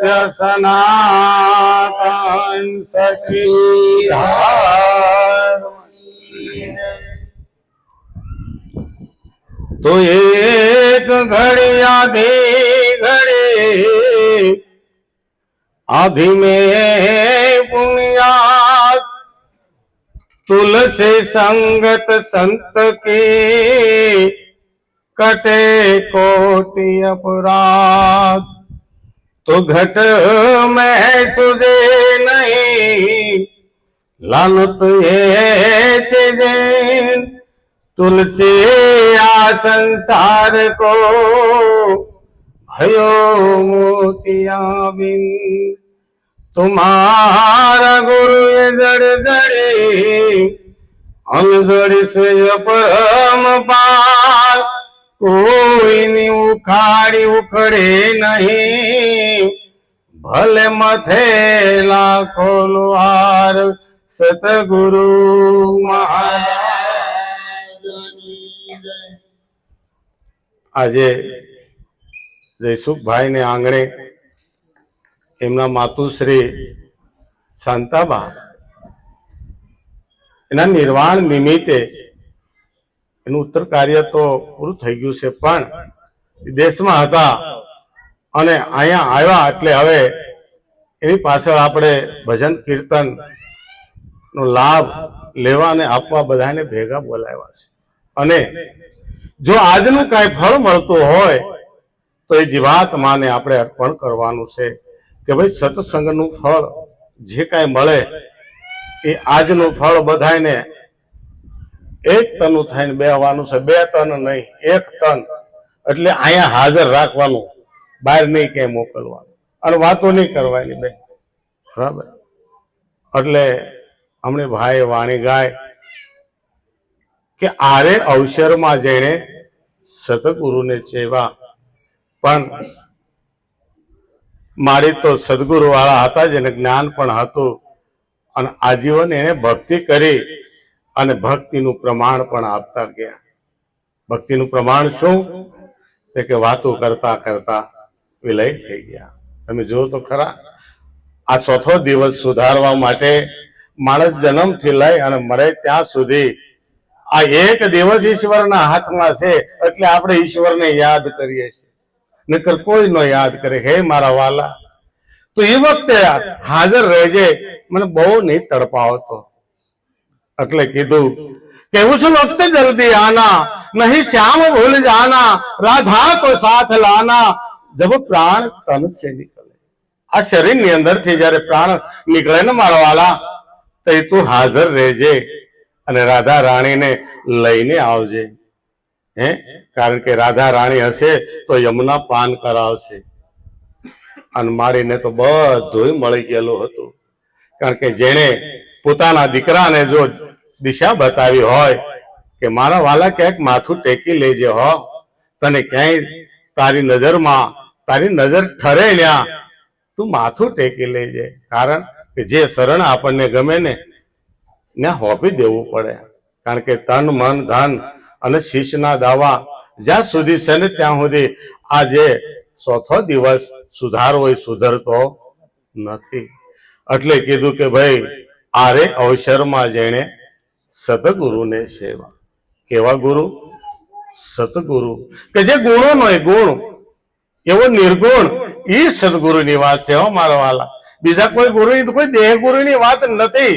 સત્ય સનાતન સતી તો એક ઘડી आधी में पुण्यात तुलसी संगत संत की कटे कोटि अपराध तो घट में सुझे नहीं लानत ये चीजें तुलसी आ संसार को भयो मोतिया बिन तुम्हारा गुरु ये जड़ जड़े अनजड़ी से परम पार कोई नहीं उखाड़ी उखड़े नहीं भले मथे लाखो लोहार सतगुरु महाराज આજે જયસુખભાઈ ને આંગણે એમના માતુશ્રી શાંતાબા એના નિર્વાણ નિમિત્તે એનું ઉત્તર કાર્ય તો પૂરું થઈ ગયું છે, પણ દેશમાં હતા અને અહીંયા આવ્યા એટલે હવે એની પાછળ આપણે ભજન કીર્તન નો લાભ લેવા અને આપવા બધાને ભેગા બોલાવ્યા છે. અને જો આજનું કાંઈ ફળ મળતું હોય તો એ જીવાત્માને આપણે અર્પણ કરવાનું છે કે ભાઈ સત્સંગનું ફળ જે કાંઈ મળે એ આજનું ફળ બધાને એક તનનું થઈને બેહવાનું છે, 2 તન નહીં 1 તન, એટલે અહીંયા હાજર રાખવાનું, બહાર નહીં ક્યાંય મોકલવાનું અને વાતો નહીં કરવાની બે, બરાબર. એટલે હમણે ભાઈ વાણી ગાય કે આરે અવસરમાં જઈને સતગુરુને સેવા, પણ મારી તો સદગુરુ વાળા હતા જેને જ્ઞાન પણ હતું અને આજીવન એને ભક્તિ કરી અને ભક્તિનું પ્રમાણ પણ આપતા ગયા. ભક્તિનું પ્રમાણ શું? કે વાતો કરતા કરતા વિલય થઈ ગયા. તમે જો તો ખરા, આ 4થો દિવસ સુધારવા માટે માણસ જન્મથી લઈ અને મરે ત્યાં સુધી આ એક દિવસ ઈશ્વરના હાથમાં છે, એટલે આપણે ઈશ્વરને યાદ કરીએ છીએ, નકર કોઈ નો યાદ કરે. હે મારા વાલા, તો એ વખતે હાજર રહેજે, મને બહુ નહીં તડપાવતો. એટલે કીધું કે ઉસ વખતે જલ્દી આના, નહીં શ્યામ ભૂલ જાના, રાધા કો સાથ લાના, જબ પ્રાણ તન સે નિકલે. આ શરીરની અંદરથી જયારે પ્રાણ નીકળે ને મારા વાલા, તો તું હાજર રહેજે અને રાધા રાણીને લઈને આવજે. કારણ કે રાધા રાણી હશે તો યમુના પાન કરાવશે. અને મારીને તો બધું મળી ગયેલું હતું, કારણ કે જેને પોતાના દીકરાને જો દિશા બતાવી હોય કે મારા વાલા ક્યાંક માથું ટેકી લેજે, હો તને ક્યાંય તારી નજરમાં તારી નજર ઠરે ન્યા તું માથું ટેકી લેજે. કારણ કે જે શરણ આપણને ગમે ને ત્યાં હોપી દેવું પડે, કારણ કે તન મન ધન અને શીશના દાવા જ્યાં સુધી છે ને ત્યાં સુધી આ જે 4થો દિવસ સુધારવો એ સુધરતો નથી. એટલે કીધું કે ભાઈ આરે અવસરમાં જઈને સતગુરુને સેવા. કેવા ગુરુ? સતગુરુ કે જે ગુણોનો એ ગુણ, એવો નિર્ગુણ, એ સદગુરુની વાત છે. હો મારા વાલા, બીજા કોઈ ગુરુ, કોઈ દેહ ગુરુની વાત નથી.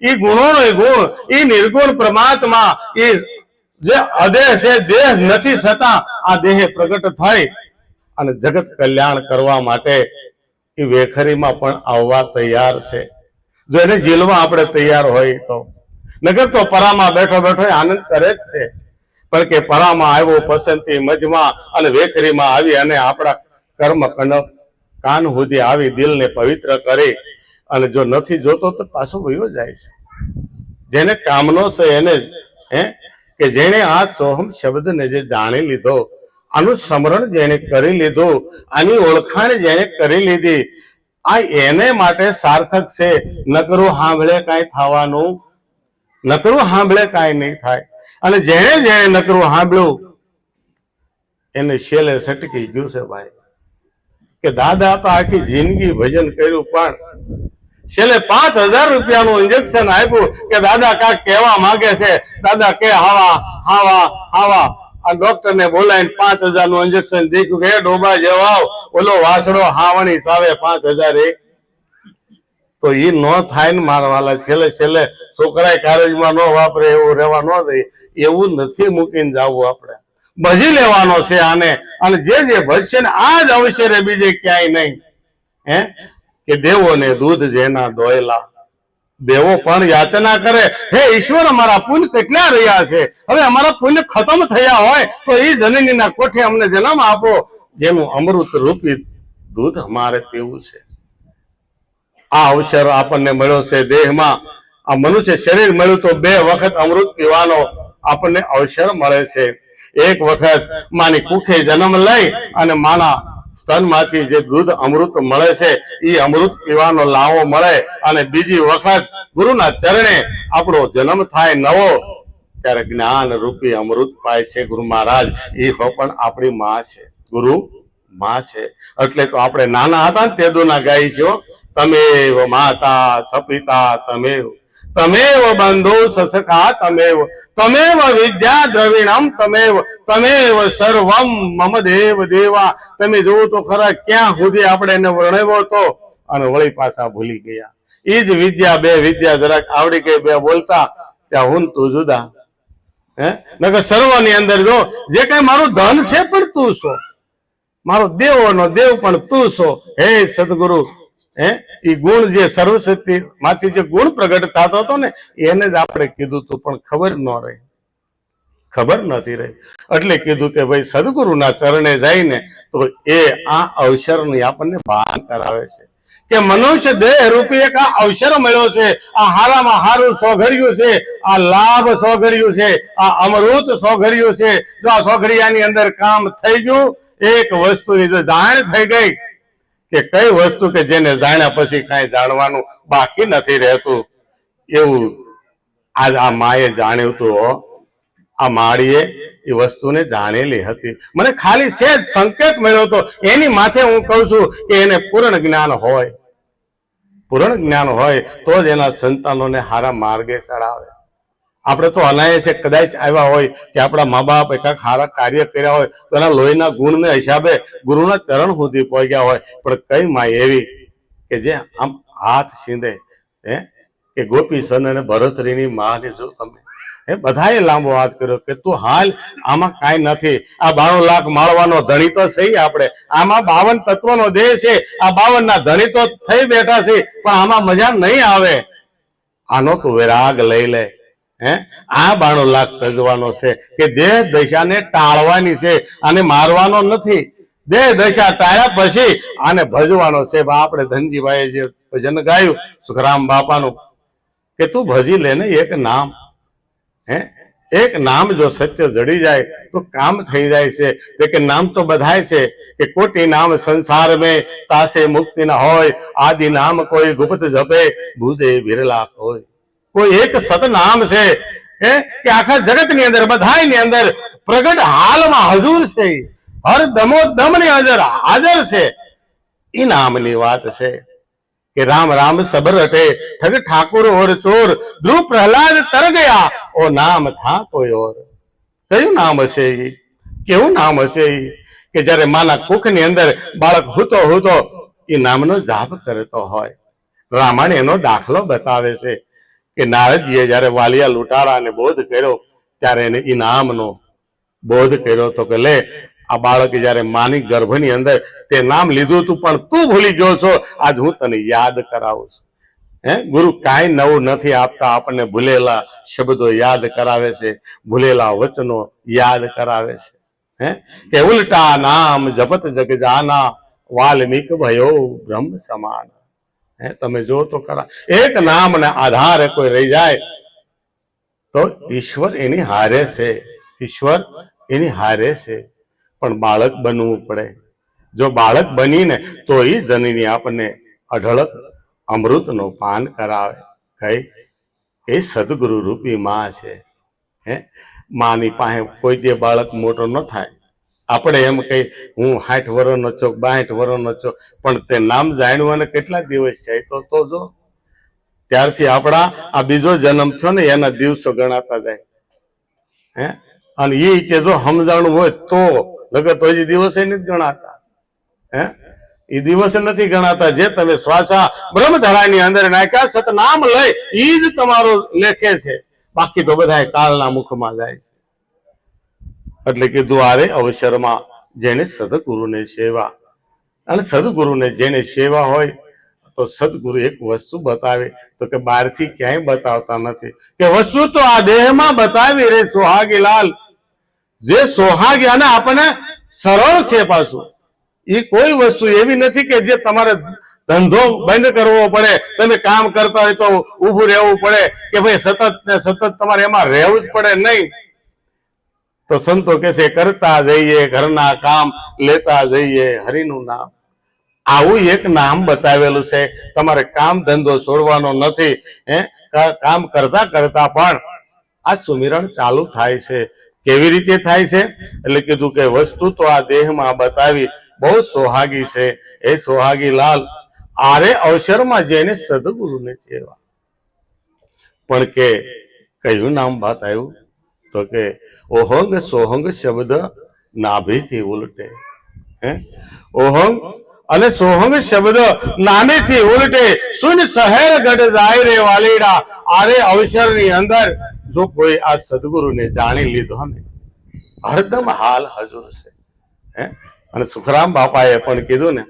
એ ગુણોનો એ ગુણ, એ નિર્ગુણ પરમાત્મા, એ જે અદેહ છે, દેહ નથી છતાં આ દેહ પ્રગટ થઈ અને જગત કલ્યાણ કરવા માટે એ વેખરીમાં પણ આવવા તૈયાર છે. જો એને જીલવા આપણે તૈયાર હોય તો, નગર તો પરામાં બેઠો બેઠો આનંદ કરે જ છે. પણ કે પરામાં આવ્યો પસંદથી મજમાં અને વેખરીમાં આવી અને આપણા કર્મ કાન સુધી આવી દિલને પવિત્ર કરી અને જો નથી જોતો તો પાછો વયો જાય છે. જેને કામનો છે એને કે જેને આ સોહમ શબ્દને જે જાણી લીધો, આનું સ્મરણ જેને કરી લીધું, આની ઓળખાણ જેને કરી લીધી, આ એને માટે સાર્થક છે. નકરું સાંભળે કાંઈ થવાનું, નકરું સાંભળે કાંઈ નહીં થાય. અને જેને જેને નકરું સાંભળ્યું એને શેલે સટકી ગયું છે ભાઈ. કે દાદા તો આખી જિંદગી ભજન કર્યું, પણ છેલ્લે 5,000 રૂપિયાનું ઇન્જેક્શન આપ્યું કે દાદા કાંઈક કહેવા માંગે છે, દાદા કે હાવા હાવા હાવા. આ ડોક્ટર ને બોલાવીને 5,000 નું ઇન્જેક્શન દીધું કે ડોબા જવાવ, ઓલો વાસડો હાવણી સાવે 5,000 એક. તો ઈ ન થાય ને મારવાલા. છેલ્લે છેલ્લે છોકરા કારેજમાં ન વાપરે એવું રહેવા ન દે. એવું નથી મૂકીને જવું, આપણે ભજી લેવાનો છે આને. અને જે ભજશે ને આ જ અવસરે, બીજે ક્યાંય નહીં. કે દેવો ને દૂધ જેના દોયલા, દેવો પણ યાચના કરે, હે ઈશ્વર અમારા પુણ્ય કેટલા રહ્યા છે, હવે અમારા પુણ્ય ખતમ થયા હોય તો એ જનનીના કોઠે અમને જન્મ આપો, જેનું અમૃત રૂપી દૂધ અમારે પીવું છે. આ અવસર આપણને મળ્યો છે દેહમાં. આ મનુષ્ય શરીર મળ્યું તો 2 વખત અમૃત પીવાનો આપણને અવસર મળે છે. એક વખત માની કુખે જન્મ લઈ અને માના સ્તનમાંથી જે દૂધ અમૃત મળે છે એ અમૃત પીવાનો લાવો મળે. અને બીજી વખત ગુરુના ચરણે આપણો જન્મ થાય નવો, ત્યારે જ્ઞાન રૂપી અમૃત પાય છે ગુરુ મહારાજ. એ પણ આપણી માં છે, ગુરુ માં છે. એટલે તો આપણે નાના હતા ને તેદુના ગાય છે, તમેવ માતા સપિતા તમેવ, તમેવ બંધુ સસકા તમેવ, તમેવ વિદ્યા દ્રવિણમ તમેવ, તમેવ સર્વમ મમ દેવ દેવા. તમે જોવો તો ખરા ક્યાં સુધી આપણે એને વર્ણવ્યો હતો અને વળી પાછા ભૂલી ગયા. એ જ વિદ્યા, 2 વિદ્યા જરાક આવડી ગઈ, 2 બોલતા ત્યાં હું તું જુદા. નકર સર્વની અંદર જો જે કઈ મારું ધન છે પણ તું છો, મારો દેવોનો દેવ પણ તું છો. હે સદગુરુ, એ ગુણ જે સર્વશક્તિ માંથી જે ગુણ પ્રગટ થતો હતો ને એને જ આપણે કીધું તું, પણ ખબર ન રહી, ખબર નથી રહી. એટલે કીધું કે ભાઈ સદગુરુના ચરણે જઈને તો એ આ અવસરની આપણને ભાન કરાવે છે કે મનુષ્ય દેહ રૂપી એક આ અવસર મળ્યો છે. આ હારામાં હારું સોઘર્યું છે, આ લાભ સોઘર્યું છે, આ અમૃત સોઘર્યું છે. જો આ સોઘરિયાની અંદર કામ થઈ ગયું, એક વસ્તુની જો જાણ થઈ ગઈ કે કઈ વસ્તુ કે જેને જાણ્યા પછી કઈ જાણવાનું બાકી નથી રહેતું, એવું આજ આ માએ જાણ્યું હતું. આ માળીએ એ વસ્તુને જાણેલી હતી. મને ખાલી સેજ સંકેત મળ્યો હતો, એની માથે હું કહું છું કે એને પૂર્ણ જ્ઞાન હોય, પૂર્ણ જ્ઞાન હોય તો જ એના સંતાનોને હારા માર્ગે ચડાવે. આપણે તો અનાયાસે કદાચ આવ્યા હોય કે આપણા મા બાપ એકાક હારા કાર્ય કર્યા હોય તો એના લોહીના ગુણને હિસાબે ગુરુના ચરણ સુધી પહોંચ્યા હોય, પણ કઈ માં એવી કે જે આમ હાથ સીંધે, કે ગોપીચંદ અને ભરતરીની માને જો તમે બધાએ લાંબો હાથ કર્યો કે તું હાલ, આમાં કાંઈ નથી. આ 92 લાખ માળવાનો ધણી તો સહી આપણે, આમાં 52 તત્વનો દેહ છે, આ 52 ના ધણી તો થઈ બેઠા છે, પણ આમાં મજા નહીં આવે. આનો તું વિરાગ લઈ લે. આ 92 લાખ તજવાનો છે કે દેહ દશાને ટાળવાની છે, આને મારવાનો નથી. દેહ દશા ટાળ્યા પછી આને ભજવાનો છે. આપણે ધનજીભાઈએ જે ભજન ગાયું સુખરામ બાપાનું કે તું ભજી લે ને એક નામ, એક નામ જો સત્ય જડી જાય તો કામ થઈ જાય છે. લેકિન નામ તો બધાય છે કે કોટી નામ સંસાર મેં તાસે મુક્તિ ના હોય, આદિ નામ કોઈ ગુપ્ત જપે ભૂજે વિરલા કોઈ. કોઈ એક સત નામ છે કે આખા જગત ની અંદર બધાની અંદર પ્રગટ હાલમાં હજુર છે, હર દમો દમ ની અંદર હાજર છે. ઈ નામની વાત છે કે રામ રામ સબર રटे ठग ठाकुर और चोर, ध्रुव प्रहलाद तर गया ओ नाम था कोई और. કયું નામ હશે એ, કેવું નામ હશે એ કે જયારે માના કુખની અંદર બાળક હૂતો હૂતો એ નામનો જાપ કરતો હોય. રામાયણ એનો દાખલો બતાવે છે કે નારદજીએ જયારે વાલિયા લૂંટારાને બોધ કર્યો ત્યારે એને એ નામનો બોધ કર્યો તો કે લે, આ બાળક જયારે માની ગર્ભની અંદર તે નામ લીધું હતું પણ તું ભૂલી ગયો છો, આજ હું તને યાદ કરાવું છું. ગુરુ કાંઈ નવું નથી આપતા, આપણને ભૂલેલા શબ્દો યાદ કરાવે છે, ભૂલેલા વચનો યાદ કરાવે છે. કે ઉલટા નામ જપત જગ જાના, વાલ્મીક ભયો બ્રહ્મ સમાન. તમે જો તો ખરા, એક નામને આધારે કોઈ રહી જાય તો ઈશ્વર એની હારે છે, ઈશ્વર એની હારે છે. પણ બાળક બનવું પડે. જો બાળક બનીને તો એ જનની આપણને અઢળક અમૃતનો પાન કરાવે. કઈ એ સદગુરુ રૂપી માં છે. માની પાસે કોઈ જે બાળક મોટો ન થાય આપણે એમ કહી હું 60 વર્ષનો છો, 62 વર્ષનો છો, પણ તે નામ જાણ્યું અને કેટલા દિવસ છે તો જો ત્યારથી આપણા આ બીજો જન્મ થયો ને એના દિવસો ગણાતા જાય. હે અને એ કે જો સમજાણું હોય તો નગર તો હજી દિવસે નથી ગણાતા. હે એ દિવસે નથી ગણાતા. જે તમે શ્વાસા બ્રહ્મધરાની અંદર નાખ્યા સતનામ લઈ ઈ જ તમારો લેખે છે. બાકી તો બધા કાળના મુખમાં જાય છે. એટલે કીધું આરે અવસરમાં જેને સદગુરુને સેવા, અને સદગુરુને જેને સેવા હોય તો સદગુરુ એક વસ્તુ બતાવે તો કે બહારથી ક્યાંય બતાવતા નથી કે વસ્તુ તો આ દેહમાં બતાવી રે સોહાગી લાલ. જે સોહાગી અને આપણને સરળ છે પાછું. એ કોઈ વસ્તુ એવી નથી કે જે તમારે ધંધો બંધ કરવો પડે, તમે કામ કરતા હોય તો ઊભું રહેવું પડે કે ભાઈ સતત ને સતત તમારે એમાં રહેવું જ પડે નહીં. તો સંતો કે છે કરતા જઈએ ઘરના કામ, લેતા જઈએ હરિનું નામ. આવું એક નામ બતાવેલું છે. તમારે કામ ધંધો છોડવાનો નથી. કામ કરતા કરતા પણ આ સુમિરણ ચાલુ થાય છે. કેવી રીતે થાય છે? એટલે કીધું કે વસ્તુ તો આ દેહમાં બતાવી બહુ સોહાગી છે. એ સોહાગી લાલ આરે અવસરમાં જેને સદગુરુને સેવા. પણ કે કયું નામ બતાવ્યું? તો કે ઓહંગ સોહંગ શબ્દ નાભીથી ઉલટે. ઓહંગ અને સોહંગ શબ્દ નાભીથી ઉલટે. સુન શહેર ગઢ જાય રે વાલીડા. આરે અવસરની અંદર જો કોઈ આ સદગુરુને જાણી લીધો ને હરદમ હાલ હજુર છે. અને સુખરામ બાપાએ પણ કીધું ને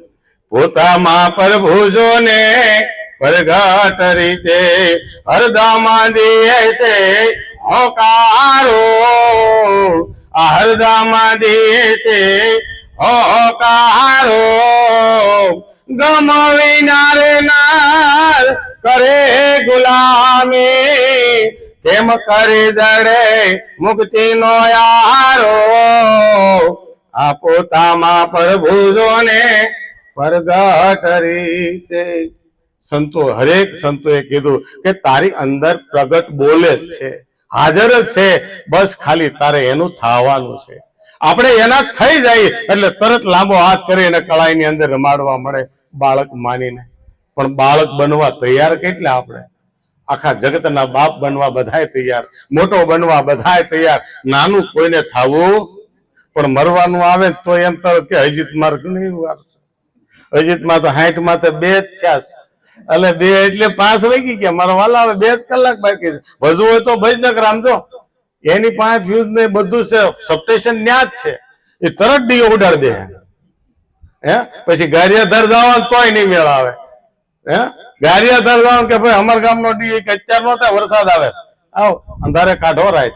પોતામાં પ્રભુજો ને પરગટ રીતે હરદમા દેશે હોકારો. આ હરદમા દેશે હોકારો. ગમવિના રે નાર કરે ગુલામી. કેમ કરી દડે મુક્તિ નો યારો. આ પોતામાં પ્રભુજો ને પરગટ રીતે. સંતો હરેક સંતોએ કીધું કે તારી અંદર પ્રગટ બોલે જ છે, હાજર જ છે. બસ ખાલી તારે એનું થવાનું છે. આપણે એના થઈ જાય એટલે તરત લાંબો હાથ કરીને કળાઈની અંદર રમાડવા મળે બાળક માનીને. પણ બાળક બનવા તૈયાર કેટલા આપણે? આખા જગતના બાપ બનવા બધાય તૈયાર, મોટો બનવા બધાય તૈયાર. નાનું કોઈને થવું પણ મરવાનું આવે તો એમ તરત કે હજીત માર નહીં વારશે. હજીતમાં તો 60 માં તો 2 જ થયા છે. એટલે 2 એટલે 5 વાગી ગયા. મારા વાલા હવે 2 કલાક બાકી છે. ભજવું હોય તો ભજનક રામજો. એની પાસે ફ્યુઝ ને બધું છે, સબસ્ટેશન ન્યા જ છે. એ તરત ડીઓ ઉડાડી દે. પછી ગારિયાધાર જવાનું તોય નહીં મેળ આવે. ગારિયાધાર જવાનું કે ભાઈ અમારા ગામનો ડી કે અત્યાર નો થાય વરસાદ આવે છે, આવો અંધારે કાઢો રાય.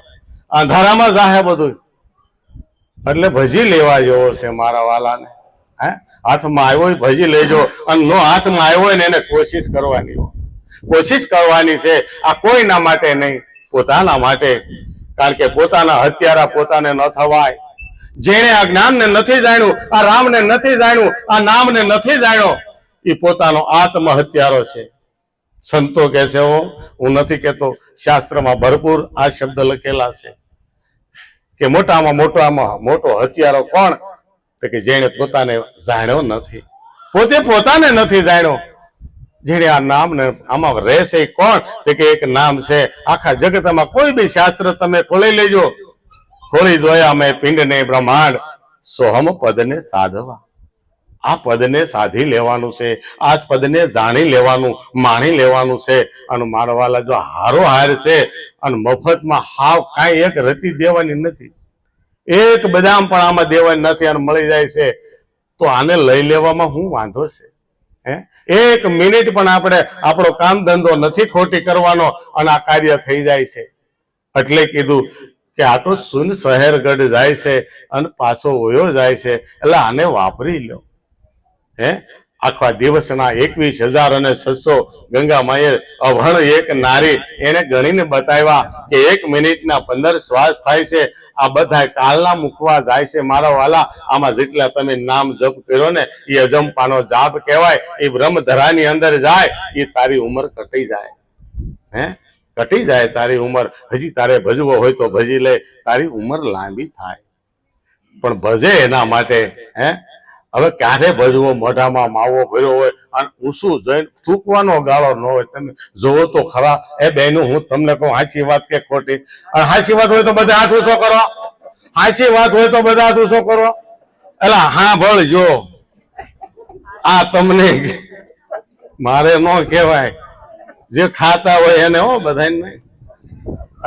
અંધારામાં જાહે બધું. એટલે ભજી લેવા જેવો છે મારા વાલાને. હાથમાં આવ્યો હોય ભજી લેજો, અને નો હાથમાં આવ્યો હોય ને એને કોશિશ કરવાની. કોશિશ કરવાની છે. આ કોઈના માટે નહીં, પોતાના માટે. કારણ કે પોતાના હત્યારા પોતાને ન થવાય. જેને આ જ્ઞાનને નથી જાણ્યું, આ રામને નથી જાણ્યું, આ નામને નથી જાણ્યો, એ પોતાનો આત્મહત્યારો છે. સંતો કે છે, હું નથી કેતો, શાસ્ત્રમાં ભરપૂર આ શબ્દ લખેલા છે કે મોટામાં મોટો હત્યારો કોણ? તો કે જેને પોતાને જાણ્યો નથી, પોતે પોતાને નથી જાણ્યો. જેને આ નામ ને આમાં રહેશે કોણ? તો કે એક નામ છે. આખા જગતમાં કોઈ બી શાસ્ત્ર તમે ખોલી લેજો, ખોલી જોયા મેં પિંડ ને બ્રહ્માંડ, સોહમ પદને સાધવા. આ પદને સાધી લેવાનું છે, આ પદને જાણી લેવાનું, માણી લેવાનું છે. અને મારા વાલા જો હારો હાર છે અને મફતમાં હાવ કાંઈ એક રતી દેવાની નથી, એક બદામ પણ આમાં દેવાની નથી અને મળી જાય છે, તો આને લઈ લેવામાં શું વાંધો છે? એક મિનિટ પણ આપણે આપણો કામ ધંધો નથી ખોટી કરવાનો અને આ કાર્ય થઈ જાય છે. એટલે કીધું કે આ તો સુન શહેર ગઢ જાય છે અને પાછો વયો જાય છે. એટલે આને વાપરી લો. આખા દિવસના 21,600 ગંગામાએ અભણ એક નારી એને ગણીને બતાવ્યા કે 1 મિનિટના 15 શ્વાસ થાય છે. આ બધા કાલના મૂકવા જાય છે મારા વાલા. આમાં જેટલા તમે નામ જપ કર્યો ને એ અજંપાનો જાપ કહેવાય. એ બ્રહ્મધરાની અંદર જાય એ તારી ઉંમર કટી જાય. કટી જાય તારી ઉંમર. હજી તારે ભજવો હોય તો ભજી લે, તારી ઉંમર લાંબી થાય. પણ ભજે એના માટે. હે હવે ક્યારે ભજવો? મોઢામાં માવો ભર્યો હોય અને ઊંસું જઈને થૂકવાનો ગાળો ન હોય. તમે જોવો તો ખરા. એ બેનું હું તમને કહું, સાચી વાત કે ખોટી? અને સાચી વાત હોય તો બધા હાથ ઊંચો કરો. સાચી વાત હોય તો બધા હાથ ઊંચો કરો. એલા હા ભળજો. આ તમને મારે ન કહેવાય, જે ખાતા હોય એને હો, બધાને નહીં.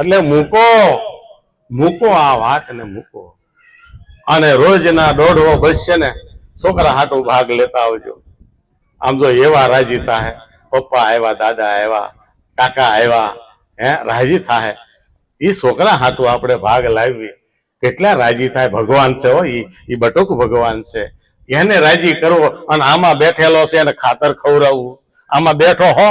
એટલે મૂકો આ વાત ને મૂકો. અને રોજના દોઢવો બસશે ને છોકરા હાટું ભાગ લેતા આવજો. આમ જો એવા રાજી થાય, પપ્પા આવ્યા, દાદા આવ્યા, કાકા આવ્યા, રાજી થાય. એ છોકરા હાટું આપણે ભાગ લાવી. કેટલા રાજી થાય. ભગવાન છે હો, એ બટુક ભગવાન છે. એને રાજી કરવો. અને આમાં બેઠેલો છે એને ખાતર ખવડાવવું. આમાં બેઠો હો,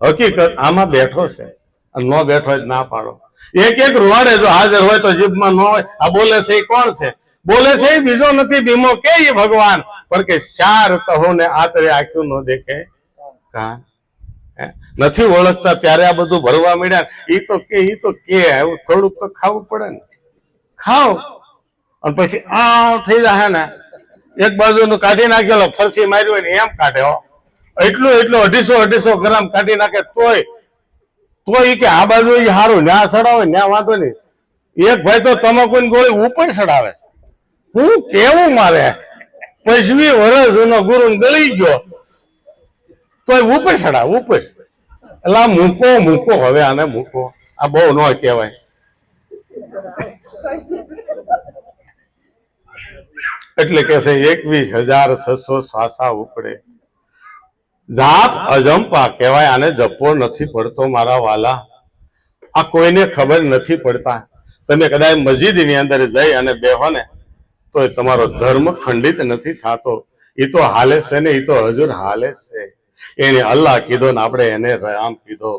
હકીકત આમાં બેઠો છે. અને ન બેઠો જ ના પાડો. એક એક રૂવાડે જો હાજર હોય તો જીભમાં ન હોય. આ બોલે છે એ કોણ છે? બોલે છે એ બીજો નથી ભીમો કે એ ભગવાન. પણ કે ચાર કહો ને આતરે આંખ્યું ન દેખે કાન. નથી ઓળખતા ત્યારે આ બધું ભરવા મળ્યા. ઈ તો કે એવું થોડુંક તો ખાવું પડે ને. ખાવ અને પછી આ થઈ જાય ને, એક બાજુનું કાઢી નાખેલો ફરસી માર્યું હોય ને એમ કાઢે હો. એટલું 250 ગ્રામ કાઢી નાખે તોય કે આ બાજુ સારું ન્યા સડાવે, ન્યા વાંધો નહીં. એક ભાઈ તો તમાકુની ગોળી ઉપર સડાવે. હું કેવું મારે 25 વર્ષ જૂનો ગુરુ ગળી ગયો તોય ઉપર સડાવ ઉપર. એટલે મૂકો હવે આને મૂકો. આ બહુ ન કહેવાય. એટલે કે છે 21,600 શ્વાસા ઉપડે. જાપ અજંપા કહેવાય. આને જપવો નથી પડતો મારા વાલા. આ કોઈને ખબર નથી પડતા. તમે કદાચ મસ્જિદની અંદર જઈ અને બેહો ને તો તમારો ધર્મ ખંડિત નથી થતો. એ તો હાલે છે ને, એ તો હજુર હાલે છે. એને અલ્લાહ કીધો ને આપણે એને રામ કીધો.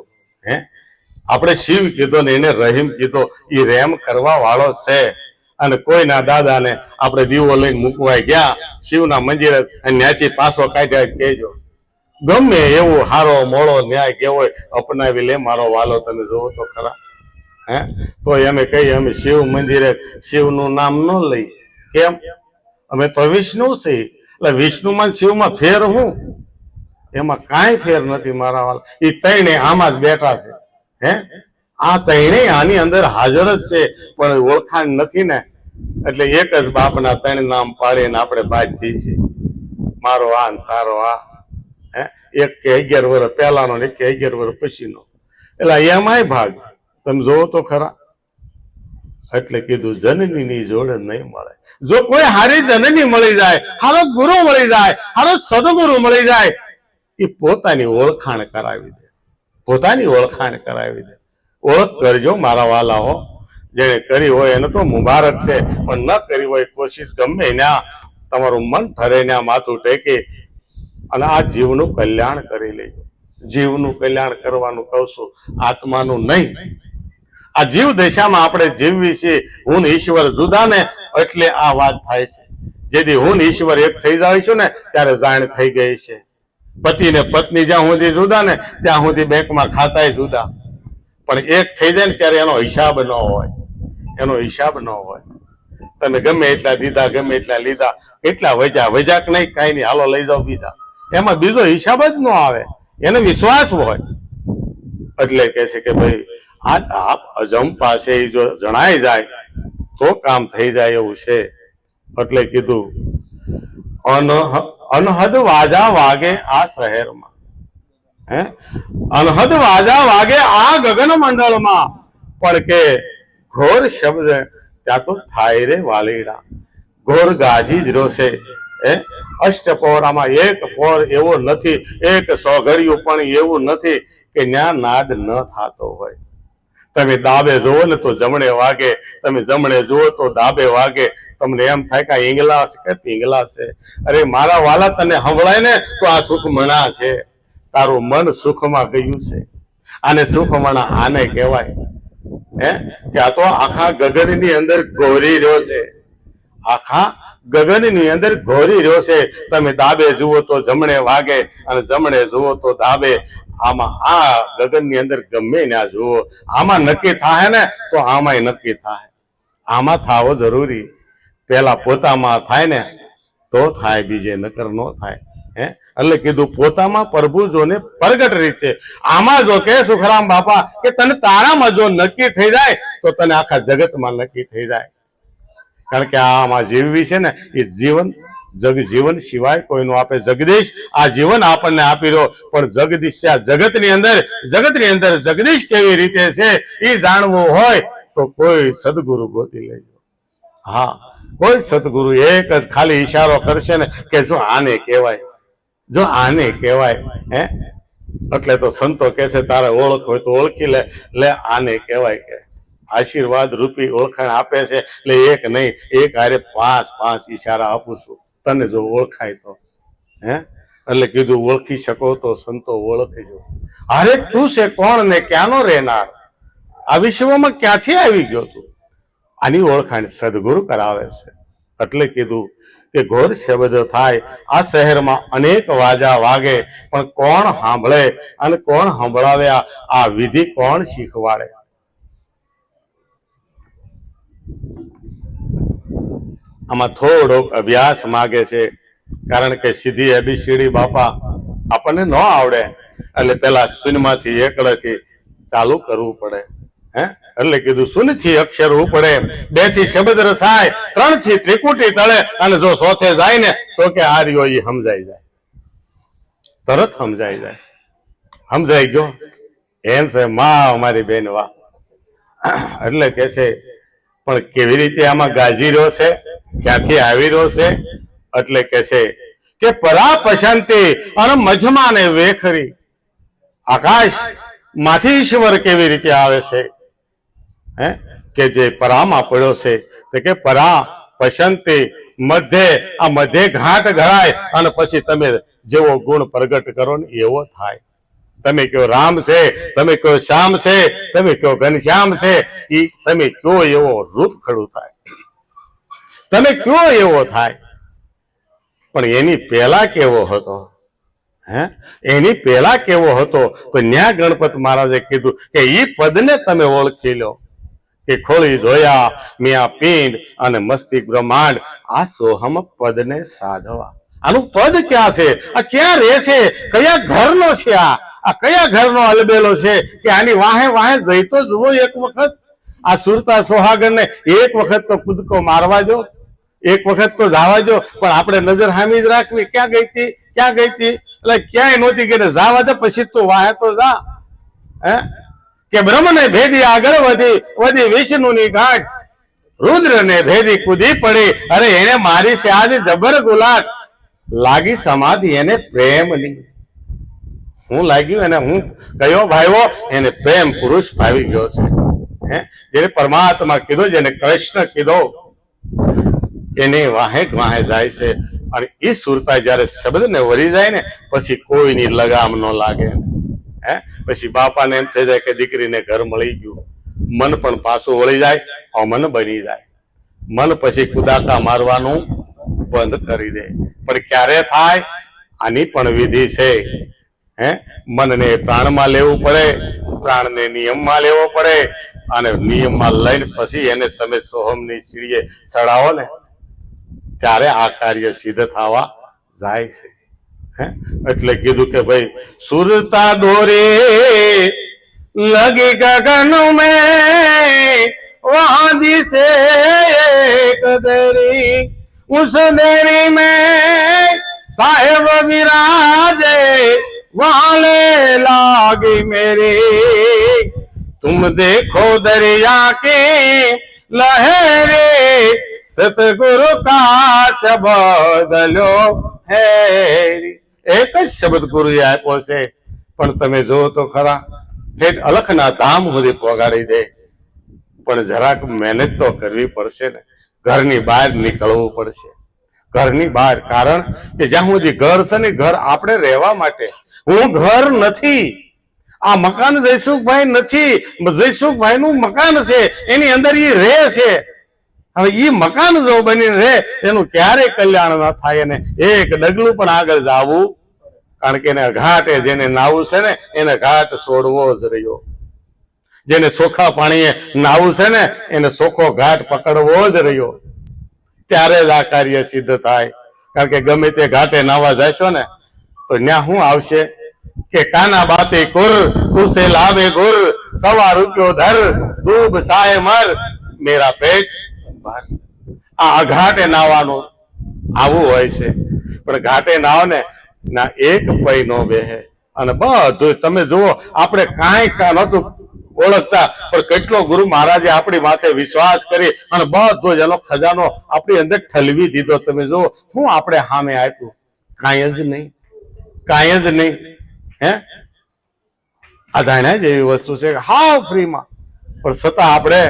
આપણે શિવ કીધો ને એને રહીમ કીધો. એ રેમ કરવા વાળો છે. અને કોઈના દાદાને આપણે દીવો લઈને મૂકવાય ગયા શિવના મંદિરે, ન્યાચી પાછો કાઢ્યા કહેજો. ગમે એવું હારો મોળો ન્યાય કેવો અપનાવી લે મારો વાલો. તમે જોવો તો ખરા. તો અમે કહીએ અમે શિવ મંદિરે શિવનું નામ ન લઈ. કેમ? અમે તો વિષ્ણુ છીએ. એટલે વિષ્ણુમાં શિવમાં ફેર હું? એમાં કાંઈ ફેર નથી મારા વાલા. એ ત્રણે આમાં જ બેઠા છે. આ ત્રણે આની અંદર હાજર જ છે, પણ ઓળખાણ નથી ને. એટલે એક જ બાપના 3 નામ પાડીને આપણે બાદ થઈ છીએ. મારો આ ને તારો આ. એક કે 11 વર્ષ પહેલાનો ને એક કે 11 વર્ષ પછીનો. એટલે એમાંય ભાગ તમે જોવો તો ખરા. એટલે કીધું જનનીની જોડે નહીં મળે. જો કોઈ હારી જનની મળી જાય, હારો ગુરુ મળી જાય, હારો સદગુરુ મળી જાય, એ પોતાની ઓળખાણ કરાવી દે. પોતાની ઓળખાણ કરાવી દે. ઓળખ કરજો મારા વાલાઓ. જેને કરી હોય એને તો મુબારક છે, પણ ન કરી હોય કોશિશ ગમે ના તમારું મન ઠરે ને માથું ટેકે અને આ જીવનું કલ્યાણ કરી લેજો. જીવનું કલ્યાણ કરવાનું કહું છું, આત્માનું નહીં. આ જીવ દશામાં આપણે જીવવી છે. હું ઈશ્વર જુદા ને એટલે આ વાત થાય છે. જેથી હું ઈશ્વર એક થઈ જાય છું ને ત્યારે જાણ થઈ ગઈ છે. પતિ ને પત્ની જ્યાં સુધી જુદા ને ત્યાં સુધી બેંકમાં ખાતા જુદા. પણ એક થઈ જાય ને ત્યારે એનો હિસાબ ન હોય. એનો હિસાબ ન હોય. તમે ગમે એટલા દીધા, ગમે એટલા લીધા, એટલા વજા કે નહીં, કઈ નહીં, હાલો લઈ જાઓ બીજા. એમાં બીજો હિસાબ જ ન આવે. એને વિશ્વાસ હોય. એટલે કે છે કે ભાઈ આપ અજંપા છે એ જો જણાઈ જાય તો કામ થઈ જાય એવું છે. એટલે કીધું અનહદ વાજા વાગે આ શહેરમાં. અનહદ વાજા વાગે આ ગગન મંડળમાં. પણ કે ઘોર શબ્દ ત્યાં તો થાય રે વાલીડા. ઘોર ગાજી જ રોશે. અષ્ટપોરામાં એક પોર એવો નથી, એક સોઘડિયું પણ એવું નથી કે ત્યાં નાદ ન થતો હોય. તમે ડાબે જુઓ ને તો જમણે વાગે, તમે જમણે જુઓ તો ડાબે વાગે. તમને એમ થાય કે ઈંગલા છે કે પિંગલા છે. અરે મારા વાલા, તને સંભળાય ને તો આ સુખમણા છે. તારું મન સુખમાં ગયું છે. આને સુખમણા આને કહેવાય. કે આ તો આખા ગગનની અંદર ગોરી રહ્યો છે. આખા ગગનની અંદર ઘોરી રહ્યો છે. તમે ડાબે જુઓ તો જમણે વાગે અને જમણે જુઓ તો ડાબે. આમાં આ ગગનની અંદર ગમે ના જુઓ, આમાં નક્કી થાય ને તો આમાંય નક્કી થાય. આમાં થાવો જરૂરી. પેલા પોતામાં થાય ને તો થાય, બીજે નકર નો થાય. એટલે કીધું પોતામાં પ્રભુ જોને પ્રગટ રીતે. આમાં જો કે સુખરામ બાપા કે તને તારામાં જો નક્કી થઈ જાય તો તને આખા જગતમાં નક્કી થઈ જાય. કારણ કે આમાં જીવવી છે ને એ જીવન જીવન સિવાય કોઈનું આપે. જગદીશ આ જીવન આપણને આપી રહ્યો, પણ જગદીશ જગતની અંદર જગદીશ કેવી રીતે છે એ જાણવું હોય તો કોઈ સદગુરુ ગોતી લેજો. હા, કોઈ સદગુરુ એક જ ખાલી ઈશારો કરશે ને કે જો આને કહેવાય, જો આને કહેવાય. એટલે તો સંતો કહે છે તારે ઓળખ હોય તો ઓળખી લે આને કહેવાય. કે આશીર્વાદ રૂપી ઓળખાણ આપે છે. એટલે એક નહીં, એક હારે 5 ઈશારા આપું છું, તને જો ઓળખાય તો. એટલે કીધું ઓળખી શકો તો સંતો ઓળખજો. અરે તું છે કોણ ને ક્યાંનો રહેનાર, આ વિશ્વમાં ક્યાંથી આવી ગયો તું? આની ઓળખાણ સદગુરુ કરાવે છે. એટલે કીધું કે ઘોર શબ્દ થાય. આ શહેરમાં અનેક વાજા વાગે, પણ કોણ સાંભળે અને કોણ સંભળાવે? આ વિધિ કોણ શીખવાડે? આમાં થોડોક અભ્યાસ માગે છે. કારણ કે સીધી એબીસીડી બાપા આપણને ન આવડે, એટલે પેલા શૂન્યમાંથી એકડેથી ચાલુ કરવું પડે. એટલે કીધું શૂન્યથી અક્ષર ઉપડે, 2 થી શબ્દ રસાય, 3 થી ત્રિકુટી તળે, અને જો 4થે જાય ને તો કે આર્યો એ સમજાઈ જાય, તરત સમજાઈ જાય. સમજાઈ ગયો એમ છે માં અમારી બેન વાહ. એટલે કે છે પણ કેવી રીતે આમાં ગાજી રહ્યો છે, ક્યાંથી આવી રહ્યો છે? એટલે કે છે કે પરા પશાંતિ અને મજમાને વેખરી. આકાશ માંથી ઈશ્વર કેવી રીતે આવે છે? કે જે પરામાં પડ્યો છે તે કે પરા પશાંતિ મધ્ય, આ મધ્ય ઘાટ ઘડાય અને પછી તમે જેવો ગુણ પ્રગટ કરો ને એવો થાય. તમે કયો રામ છે, તમે કયો શ્યામ છે, તમે કયો ઘનશ્યામ છે, એ તમે કયો એવો રૂપ ખડું થાય, તમે કયો એવો થાય. પણ એની પહેલા કેવો હતો? એની પહેલા કેવો હતો? તો ન્યા ગણપત મહારાજે કીધું કે ઈ પદને તમે ઓળખી લો. કે ખોળી જોયા મિયા પિંડ અને મસ્તિષ્ક બ્રહ્માંડ, આ સોહમ પદને સાધવા. આનું પદ ક્યાં છે? આ ક્યાં રહે છે? કયા ઘરનો છે? આ કયા ઘરનો અલબેલો છે કે આની વાહે વાહે જઈ તો જુઓ એક વખત. આ સુરતા સોહાગણને એક વખત તો કૂદકો મારવા જો, એક વખત તો જવા જો. પણ આપણે નજર હામી જ રાખવી. ક્યાં ગઈ હતી, ક્યાં ગઈ હતી? એટલે ક્યાંય નહોતી ગઈ. જવા દે, પછી તું વાહે તો જા. કે બ્રહ્મને ભેદી આગળ વધી વિષ્ણુની ગાંઠ, રુદ્રને ભેદી કૂદી પડી. અરે એને મારી છે આજ જબર ગુલાટ, લાગી સમાધિ એને પ્રેમની. હું લાગ્યું એને, હું કયો ભાઈઓ? એને પ્રેમ પુરુષ ભાવી ગયો છે. જેને પરમાત્મા કીધો, જેને કૃષ્ણ કીધો, એને વાહે વાહે જાય છે. અને એ સુરતા જયારે શબ્દને વરી જાય ને પછી કોઈની લગામ ન લાગે. પછી બાપાને એમ થઈ જાય કે દીકરીને ઘર મળી ગયું. મન પણ પાછું વળી જાય, અમન બની જાય. મન પછી કુદાકા મારવાનું બંધ કરી દે. પણ ક્યારે થાય? આની પણ વિધિ છે. મનને પ્રાણમાં લેવું પડે, પ્રાણને નિયમમાં લેવો પડે, અને નિયમમાં લઈને પછી એને તમે સોહમની સીડીએ ચડાવો ને ત્યારે આ કાર્ય સિદ્ધ થવા જાય છે. એટલે કીધું કે ભાઈ સુરતા દોરે લગી ગગન में वहां दिसे एक दरी, उस दरी में साहेब विराजे, वहां ले लागी मेरी, तुम देखो दरिया के लहरे, सतगुरु का शब्द लो है. એક જ શબ્દ ગુરુએ આપ્યો છે, પણ તમે જુઓ તો ખરા ઠેઠ અલખના ધામ સુધી પહોંચાડી દે. પણ જરાક મહેનત તો કરવી પડશે ને. ઘરની બહાર નીકળવું પડશે, ઘરની બહાર. કારણ કે જ્યાં સુધી ઘર છે ને, ઘર આપણે રહેવા માટે. હું ઘર નથી, આ મકાન જયસુખભાઈ નથી, જયસુખભાઈ નું મકાન છે, એની અંદર એ રહે છે. હવે ઈ મકાન જો બનીને રહે એનું ક્યારેય કલ્યાણ ન થાય. ને એક ડગલું પણ આગળ જવું, કારણ કે એને ઘાટે જેને નાવું છે ને એને ઘાટ છોડવો જ રહ્યો. જેને ચોખ્ખા પાણીએ નાવું છે ને એને ચોખ્ખો ઘાટ પકડવો જ રહ્યો. ત્યારે જ આ કાર્ય સિદ્ધ થાય. કારણ કે ગમે તે ઘાટે નાવા જશો ને તો ત્યાં શું આવશે કે કાના બાતે કુર તુસે લાવે ગુર, 1.25 રૂપિયો ધર, ડૂબ સાય મર, મેરા પેટ ભર. આ ઘાટે નાવાનું આવું હોય છે. પણ ઘાટે નાવ ને ના એક પૈ નો બેહે. અને બધું તમે જુઓ, આપણે કાંઈ નતું ઓળખતા પણ કેટલો ગુરુ મહારાજે આપણી માથે વિશ્વાસ કરી અને બધો જ એનો ખજાનો આપણી અંદર ઠલવી દીધો. તમે જુઓ શું આપણે સામે આપ્યું? કાંઈ જ નહીં, કાંઈ જ નહીં. હે, આ જાણ્યા જ એવી વસ્તુ છે કે હાવ ફ્રીમાં, પણ છતાં આપણે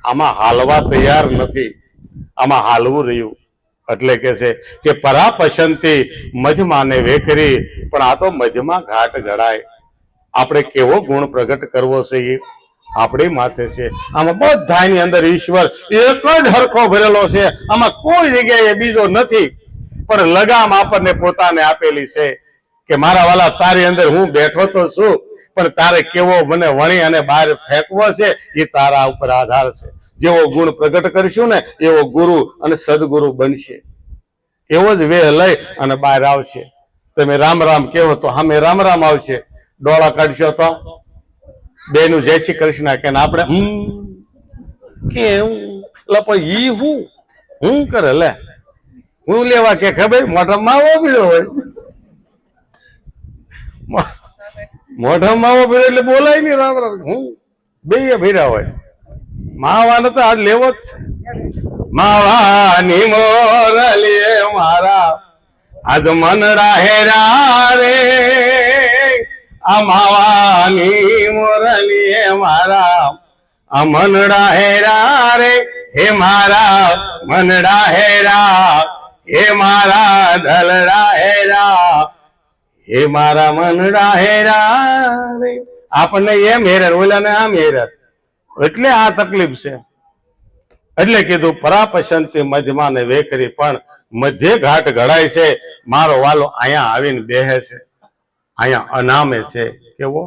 આમાં હાલવા તૈયાર નથી. આમાં હાલવું રહ્યું. એટલે કે છે કે પરા પસંતી મધમાને વેખરી, પણ આ તો મધમાં ઘાટ ઘડાય. આપણે કેવો ગુણ પ્રગટ કરવો છે એ આપણી માથે છે. આમાં બધાની અંદર ઈશ્વર એક જ હરખો ભરેલો છે. આમાં કોઈ જગ્યાએ બીજો નથી. પણ લગામ આપણને પોતાને આપેલી છે કે મારા વાલા તારી અંદર હું બેઠો તો છું, પણ તારે કેવો મને વણી અને બહાર ફેંકવો છે એ તારા ઉપર આધાર છે. જેવો ગુણ પ્રગટ કરશું ને એવો ગુરુ અને સદગુરુ બનશે. એવો જ વેહ લઈ અને બહાર આવશે. તમે રામ રામ કેવો તો સામે રામ રામ આવશે. ડોળા કાઢશો તો બેનું જય શ્રી કૃષ્ણ કે આપણે કેવું ઈ હું કરે લે હું લેવા કે ખબર મોઢા માવો પીડ્યો હોય. મોઢા માવો પીડ્યો એટલે બોલાય નહીં રામ રામ. હું બે ભીરા હોય. માવાનો તો આજ લેવો જ છે. માવાની મોરલીએ મારા આજ મનડા હેરા રે, આ માવાની મોરલીએ મારા આ મનડા હેરા રે, હે મારા મનડા હેરા, હે મારા દલડા હેરા, હે મારા મનડા હેરા રે. આપણને એમ હેરાન, ઓલાને આમ હેરાન. એટલે આ તકલીફ છે. એટલે કીધું પરાપસંતી મધમાં ને વેખરી, પણ મધ્ય ઘાટ ઘડાય છે. મારો વાલો અહીંયા આવીને બેહે છે. અહીંયા અનામે છે. કેવો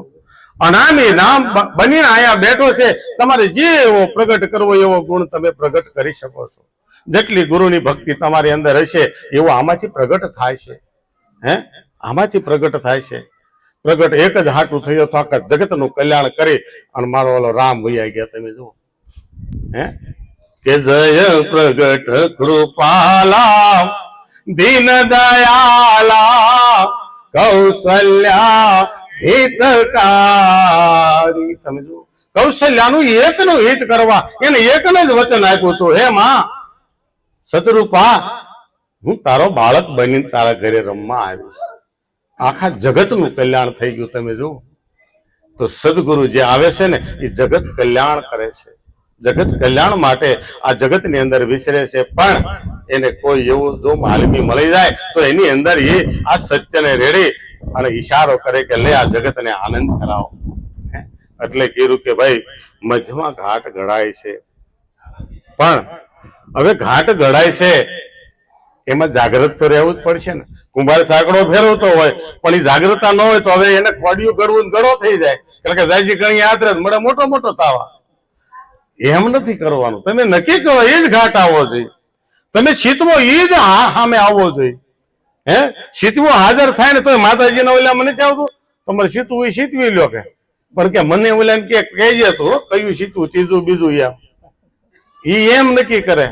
અનામી નામ બનીને અહીંયા બેઠો છે. તમારે જે એવો પ્રગટ કરવો એવો ગુણ તમે પ્રગટ કરી શકો છો. જેટલી ગુરુની ભક્તિ તમારી અંદર હશે એવો આમાંથી પ્રગટ થાય છે. હે, આમાંથી પ્રગટ થાય છે. પ્રગટ એક જ હાટું થયો તો આખા જગતનું કલ્યાણ કરી અને મારો ઓલો રામ વૈયા ગયા. તમે જુઓ હે કે જય પ્રગટ કૃપાલા દીન દયાલા કૌશલ્યા હિતકારી. તમે જુઓ કૌશલ્યાનું એકનું હિત કરવા એને એકને જ વચન આપ્યું હતું, હે માં સતરૂપા હું તારો બાળક બનીને તારા ઘરે રમવા આવીશ. આખા જગતનું કલ્યાણ થઈ ગયું. તમે જુઓ તો સદગુરુ જે આવે છે ને એ જગત કલ્યાણ કરે છે. જગત કલ્યાણ માટે આ જગતની અંદર વિચરે છે. પણ એને કોઈ એવું જો માલવી મળી જાય તો એની અંદર એ આ સત્યને રેડી અને ઈશારો કરે કે લે આ જગતને આનંદ કરાવો. એટલે કીધું કે ભાઈ મધ્યમાં ઘાટ ઘડાય છે. પણ હવે ઘાટ ઘડાય છે એમાં જાગૃત તો રહેવું જ પડશે ને. કુંભાર સાંકડો ફેરવતો હોય પણ એ જાગૃતતા ન હોય તો હવે એને કોડિયું ગળવું ગળો થઈ જાય. કારણ કે જાજી ગણી આદરત મળે મોટો મોટો તાવા. એમ નથી કરવાનું. તમે નક્કી કરો એ જ ઘાટ આવવો જોઈએ. તમે શીતવો એ જ સામે આવવો જોઈએ. હે, શીતવો હાજર થાય ને તો માતાજીના ઓલા મને ચાવતું તમારે શીતવું એ શીતવી લ્યો કે, પણ કે મને ઓલા કે કહેજે તો કયું શીતવું ત્રીજું બીજું એમ. ઈ એમ નક્કી કરે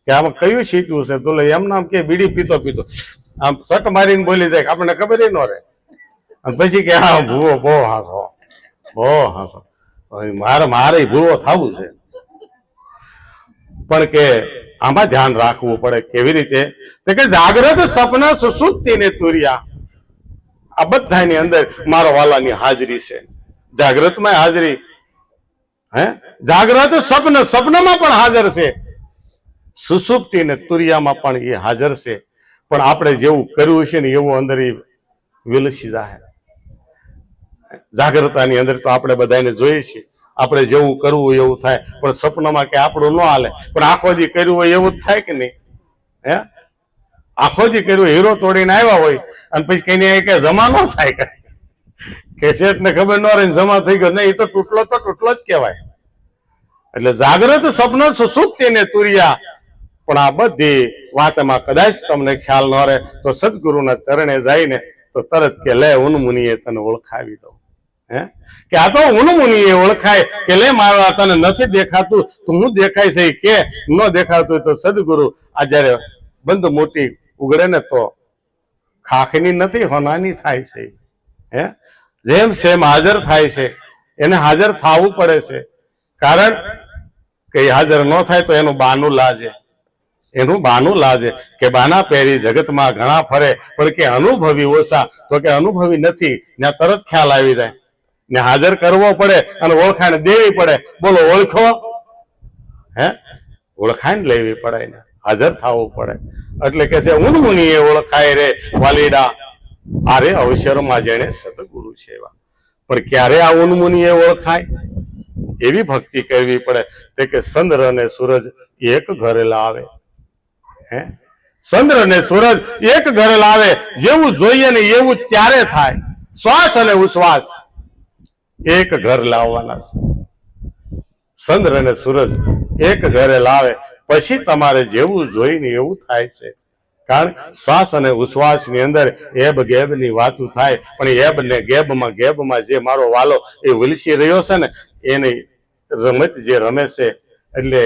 કે આમાં કયું શીતવું છે. તો એમ નામ કે બીડી પીતો પીતો આમ સટ મારીને બોલી જાય, આપણને ખબર ન રહે. અને પછી કે હા ભૂવો બહુ હાસો, બહુ હાસો, મારે ભૂવો થવું છે. પણ કે આમાં ધ્યાન રાખવું પડે. કેવી રીતે? કે જાગ્રત સપના સુસુપ્તિ ને તુર્યા, આ બધાની અંદર મારો વાલાની હાજરી છે. જાગ્રતમાં હાજરી, હે, જાગ્રત સપન, સપનામાં પણ હાજર છે. સુસુપ્તિ ને તુર્યામાં પણ એ હાજર છે. પણ આપણે જેવું કર્યું છે ને એવું અંદર એ વિલસી જાય. જાગ્રતાની અંદર તો આપણે બધાને જોઈએ છીએ, આપણે જેવું કરવું એવું થાય. પણ સપનામાં કે આપણું ન હાલે, પણ આખો દી કર્યું હોય એવું જ થાય કે નહીં? હે, આખો દી કર્યું હીરો તોડીને આવ્યા હોય અને પછી કઈ કે જમા ન થાય કે શેઠ ને ખબર ન રહે જમા થઈ ગયો. નહીં, એ તો તૂટલો જ કહેવાય. એટલે જાગ્રત સપન સુસુપ્તિ ને તુર્યા પણ આ બધી વાતમાં કદાચ તમને ખ્યાલ ન રહે તો સદગુરુના ચરણે જઈને તો તરત કે લે ઉનમુનિએ તને ઓળખાવી દઉં. હે કે આ તો ઉનમુનિએ ઓળખાય કે લે મારા તને નથી દેખાતું તો હું દેખાય છે કે ન દેખાતું તો સદગુરુ આ જયારે બંધ મોટી ઉગડે ને તો ખાખની નથી હોનાની થાય છે. હે જેમ સેમ હાજર થાય છે એને હાજર થવું પડે છે. કારણ કે હાજર ન થાય તો એનું બાનું લાજે, એનું બાનું લાજે કે બાના પહેરી જગતમાં ઘણા ફરે પણ કે અનુભવી ઓછા, તો કે અનુભવી નથી ને તરત ખ્યાલ આવી જાય ને હાજર કરવો પડે અને ઓળખાણ દેવી પડે. બોલો ઓળખો? હે ઓળખાણ લેવી પડે ને હાજર થવું પડે. એટલે કે છે ઉનમુનિએ ઓળખાય રે વાલીડા આરે અવસરમાં જેને સદગુરુ છે એવા. પણ ક્યારે આ ઉનમુનિએ ઓળખાય? એવી ભક્તિ કરવી પડે તે કે ચંદ્ર અને સૂરજ એક ઘરે લાવે. હે ચંદ્ર અને સૂરજ એક ઘરે લાવે, જેવું જોઈએ ને એવું ત્યારે થાય. શ્વાસ અને ઉશ્વાસ એક ઘર લાવવાના છે. ચંદ્ર અને સૂરજ એક ઘરે લાવે પછી તમારે જેવું જોઈને એવું થાય છે. કારણ શ્વાસ અને ઉશ્વાસ ની અંદર એબ ગેબ ની વાતું થાય, પણ એબ ને ગેબમાં જે મારો વાલો એ વિલસી રહ્યો છે ને એની રમત જે રમે છે. એટલે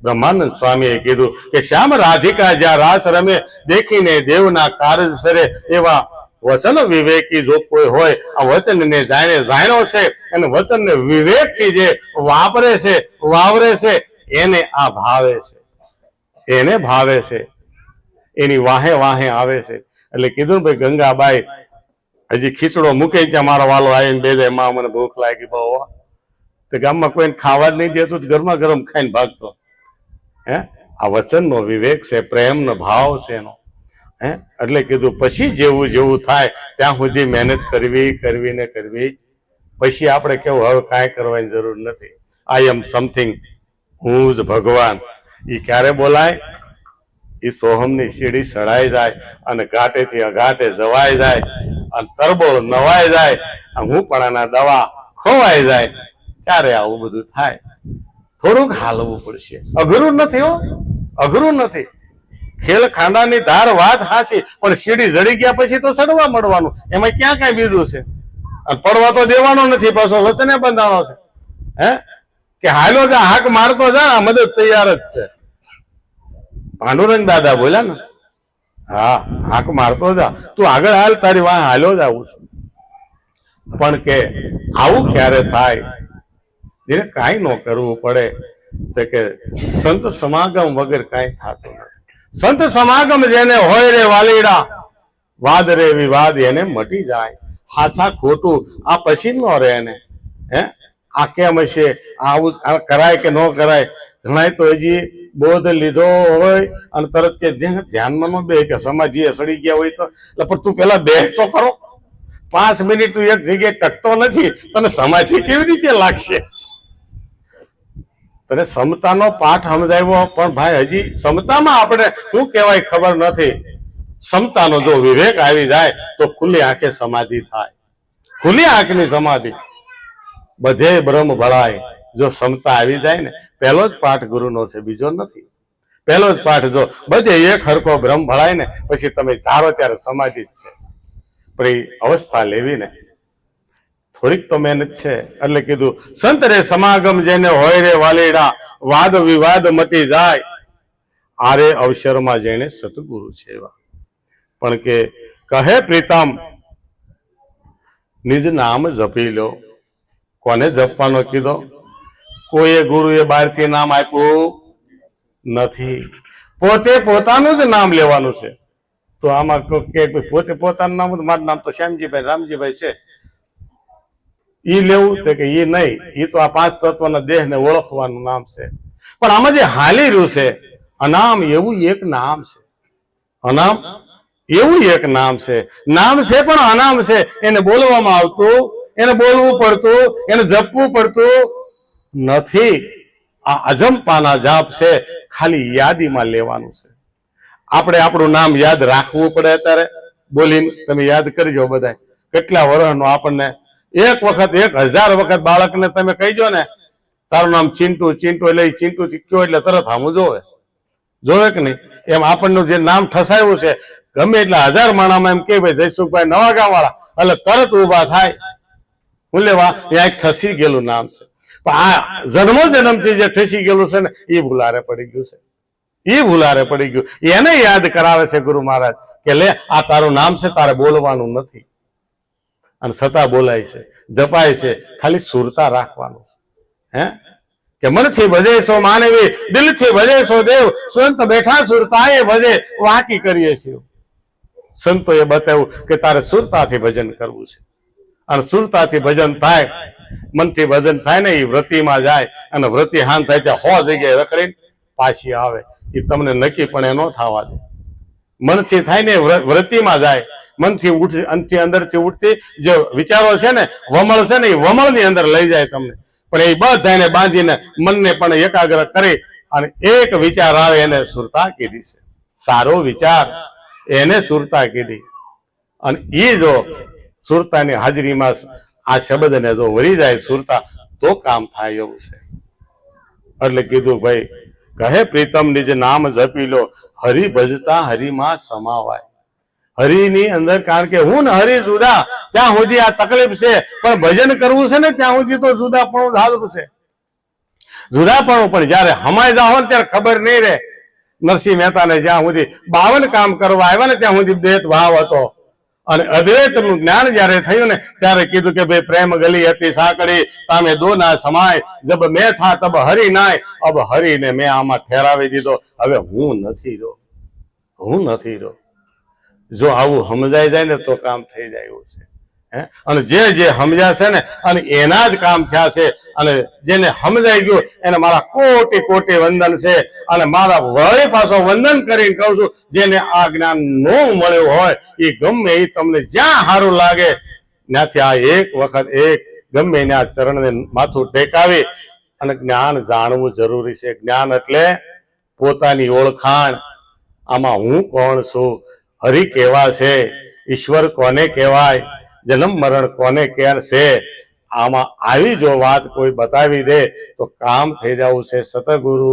બ્રહ્માનંદ સ્વામીએ કીધું કે શ્યામ રાધિકા જ્યાં રાસ રમે દેખીને દેવના કારજ સરે. એવા વચન વિવેકી જો કોઈ હોય આ વચનને જાણ્યો છે અને વચનને વિવેકથી જે વાવરે છે એને આ ભાવે છે, એને ભાવે છે, એની વાહે વાહે આવે છે. એટલે કીધું ને ભાઈ ગંગાબાઈ હજી ખીચડો મૂકે ત્યાં મારો વાલો આવીને બે જાય માં મને ભૂખ લાગી બહુ, તો ગામમાં કોઈને ખાવા જ નહીં દેતું ગરમા ગરમ ખાઈને ભાગતો. હે આ વચનનો વિવેક છે, પ્રેમનો ભાવ છે એનો. હે એટલે કીધું પછી જેવું જેવું થાય ત્યાં સુધી મહેનત કરવી. પછી આપણે કેવું હવે કાંઈ કરવાની જરૂર નથી. આઈ એમ સમથિંગ, હું જ ભગવાન. એ ક્યારે બોલાય? એ સોહમની સીડી સડાઈ જાય અને ઘાટેથી અઘાટે જવાઈ જાય અને તરબો નવાઈ જાય, હું પણ દવા ખોવાઈ જાય ત્યારે આવું બધું થાય. થોડુંક હાલવું પડશે. અઘરું નથી હો, અઘરું નથી. ખેલ ખાંડાની ધાર વાત હાચી, પણ સીડી જડી ગયા પછી તો સડવા મળવાનું. એમાં ક્યાં કઈ બીજું છે? અને પડવા તો દેવાનો નથી, પાછો વચને બંધાણો છે. હે કે હાલો જા, હાક મારતો જા, મદદ તૈયાર જ છે. પાંડુરંગ દાદા બોલ્યા ને, હા હાક મારતો જા, તું આગળ હાલ, તારી વાહ હાલો જ આવું છું. પણ કે આવું ક્યારે થાય? જેને કાંઈ ન કરવું પડે તો કે સંત સમાગમ વગર કાંઈ થતું નથી. સંત સમાગમ જેને હોય રે વાલીડા, વાદ રે વિવાદ એને મટી જાય. હાચા ખોટું આ પછી ન રહે એને. હે આ કેમ હશે, આવું કરાય કે ન કરાય? ઘણા તો હજી બોધ લીધો હોય અને તરત કે ધ્યાનમાં ન બે કે સમાજીએ સડી ગયા હોય તો, એટલે પણ તું પેલા બેસ તો ખરો. 5 મિનિટ તું એક જગ્યાએ ટકતો નથી, તને સમાધિ કેવી રીતે લાગશે? તને સમતાનો પાઠ સમજાવ્યો પણ ભાઈ હજી સમતામાં આપણે શું કહેવાય ખબર નથી. સમતાનો જો વિવેક આવી જાય તો ખુલ્લી આંખે સમાધિ થાય. ખુલ્લી આંખની સમાધિ, બધે બ્રહ્મ ભળાય. જો સમતા આવી જાય ને, પહેલો જ પાઠ ગુરુનો છે, બીજો નથી. પહેલો જ પાઠ જો બધે એક હરકો બ્રહ્મ ભળાય ને પછી તમે ધારો ત્યારે સમાધિ જ છે. પણ એ અવસ્થા લેવી ને થોડીક તો મહેનત છે. એટલે કીધું સંત રે સમાગમ જેને હોય રે વાલીડા, વાદ વિવાદ મટી જાય. આરે અવસરમાં જેને સતગુરુ છે એવા. પણ કે કહે પ્રીતમ નિજ નામ જપી લો. કોને જપવાનો કીધો? કોઈએ ગુરુએ બહારથી નામ આપ્યું નથી, પોતે પોતાનું જ નામ લેવાનું છે. તો આમાં કે પોતે પોતાનું નામ, મારું નામ તો શ્યામજીભાઈ રામજીભાઈ છે, ઈ લેવું તો કે ઈ નહીં, ઈ તો આ 5 તત્વના દેહને ઓળખવાનું નામ છે. પણ આમાં જે હાલી રહ્યું છે અનામ, એવું એક નામ છે. અનામ એવું એક નામ છે. નામ છે પણ અનામ છે. એને બોલવામાં આવતું, એને બોલવું પડતું, એને જપવું પડતું નથી. આ અજંપાના જાપ છે, ખાલી યાદીમાં લેવાનું છે. આપણે આપણું નામ યાદ રાખવું પડે. અત્યારે બોલીને તમે યાદ કરજો બધા, કેટલા વર્ષનો આપણને એક વખત 1000 વખત બાળકને તમે કહીજો ને તારું નામ ચિંટુ, ચિંટુ એટલે ચિંટુ કયો એટલે તરત સામું જોવે. જોવે કે નહીં? એમ આપણનું જે નામ ઠસાયું છે, ગમે એટલે 1000 માણામાં એમ કે ભાઈ જયસુખભાઈ નવા ગામ વાળા, એટલે તરત ઉભા થાય. હું લેવા એ ઠસી ગયેલું નામ છે. પણ આ જન્મથી જે ઠસી ગયેલું છે ને, એ ભૂલારે પડી ગયું છે. એ ભૂલારે પડી ગયું. એને યાદ કરાવે છે ગુરુ મહારાજ કે લે આ તારું નામ છે, તારે બોલવાનું નથી. અને છતાં બોલાય છે, જપાય છે, ખાલી સુરતા રાખવાનું. હે કે મનથી ભજે સો માનવી, દિલથી ભજે સો દેવ, સંત બેઠા સુરતા એ ભજે વાકી કરીએ છીએ. સંતોએ બતાવ્યું કે તારે સુરતાથી ભજન કરવું છે. અને સુરતાથી ભજન થાય, મનથી ભજન થાય ને, એ વ્રતિમાં જાય. અને વ્રતિ હાન થાય ત્યાં 100 જગ્યાએ રખડીને પાછી આવે. એ તમને નક્કી પણ એ ન થવા દે. મનથી થાય ને વ્રતિમાં જાય, મનથી ઉઠી અંતથી અંદરથી ઉઠતી જે વિચારો છે ને, વમળ છે ને, એ વમળની અંદર લઈ જાય તમને. પણ એ બધાને બાંધીને મનને પણ એકાગ્ર કરી અને એક વિચાર આવે એને સુરતા કીધી છે. સારો વિચાર એને સુરતા કીધી. અને એ જો સુરતાની હાજરીમાં આ શબ્દને જો વળી જાય સુરતા, તો કામ થાય એવું છે. એટલે કીધું ભાઈ કહે પ્રીતમ નિજ નામ જપી લો, હરિ ભજતા હરિમાં સમાવાય. હરિની અંદર, કારણ કે હું ને હરિ જુદા, ત્યાં સુધી આ તકલીફ છે. પણ ભજન કરવું છે ને ત્યાં સુધી તો જુદાપણું હાજર છે. જુદાપણું પણ જયારે હમાય જાઓ ને ત્યારે ખબર નહીં રહે. નરસિંહ મહેતાને જ્યાં સુધી 52 કામ કરવા આવ્યા ને ત્યાં સુધી દ્વૈત ભાવ હતો. અને અદ્વૈતનું જ્ઞાન જયારે થયું ને ત્યારે કીધું કે ભાઈ પ્રેમ ગલી હતી સાંકડી, તામે દો ના સમાય, જબ મેં થા તબ હરિ નાય, અબ હરિને મેં આમાં ઠેરાવી દીધો. હવે હું નથી રહ્યો, હું નથી રહ્યો. જો આવું સમજાઈ જાય ને તો કામ થઈ જાય એવું છે. અને જે સમજ્યા ને અને એના જ કામ થયા છે. અને જેને સમજાઈ ગયું એને મારા કોટી કોટી વંદન છે. અને મારા વળી પાછો વંદન કરીને કહું છું, જેને આ જ્ઞાન નો મળ્યું હોય એ ગમે એ તમને જ્યાં સારું લાગે ત્યાંથી આ એક વખત ગમે એને આ ચરણને માથું ટેકાવી અને જ્ઞાન જાણવું જરૂરી છે. જ્ઞાન એટલે પોતાની ઓળખાણ. આમાં હું કોણ છું, હરિ કેવા છે, ઈશ્વર કોને કહેવાય, જન્મ મરણ કોને કે છે, આમાં આવી જો વાત કોઈ બતાવી દે તો કામ થઈ જવું છે. સતગુરુ